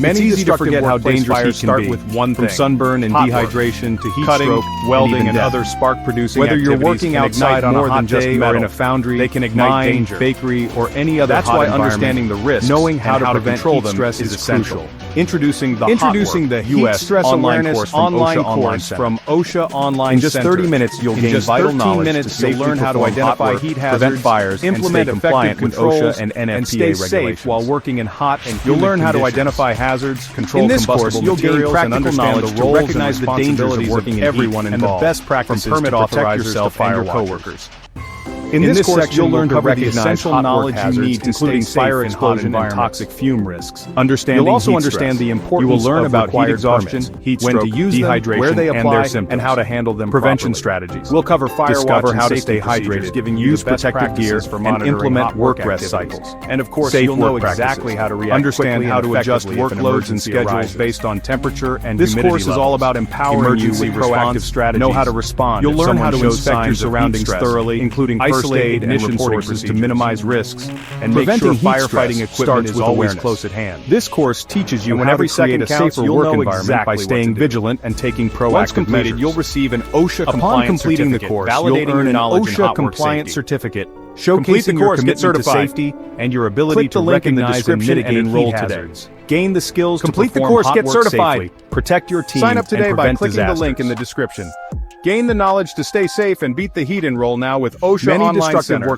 It's easy to forget how dangerous heat can be, with one thing, from sunburn and dehydration to heat stroke, welding, and other spark-producing activities. Whether you're working outside on a hot day or in a foundry, they can ignite danger, bakery, or any other hot environment. That's why understanding the risks, knowing how to prevent heat stress is essential. Introducing the Heat Stress Awareness online course from OSHA Online Center. In just 30 minutes, you'll gain vital knowledge to safely learn how to identify heat hazards, prevent fires, implement effective controls, and stay safe while working in hot and humid conditions. You'll learn how to identify hazards, control combustible materials, and understand the roles and responsibilities of everyone involved, and the best practices to protect yourself and your coworkers. In this course, you'll learn to recognize essential knowledge you need to including fire explosion and toxic fume risks. You'll also understand the importance. You will learn about heat exhaustion, heat stroke, when to use dehydration, where they apply, and how to handle them. Prevention strategies. We'll cover fire discover how to stay hydrated, giving you use protective gear, and implement work rest cycles. And of course, you'll know exactly how to react. Understand how to adjust workloads and schedules based on temperature and humidity levels. This course is all about empowering you with proactive strategies. Know how to respond. You'll learn how to inspect your surroundings thoroughly, including first aid and ignition sources to minimize risks, and make sure firefighting equipment is always close at hand. This course teaches you how to create a safer work environment by staying vigilant and taking proactive measures. Once completed, you'll receive an OSHA compliant certificate. You'll earn an OSHA compliant certificate, showcasing your commitment to safety and your ability to recognize and mitigate heat hazards. Gain the skills to perform hot work safely, protect your team, and prevent disasters. Sign up today by clicking the link in the description. Gain the knowledge to stay safe and beat the heat. Enroll now with OSHA Online Center.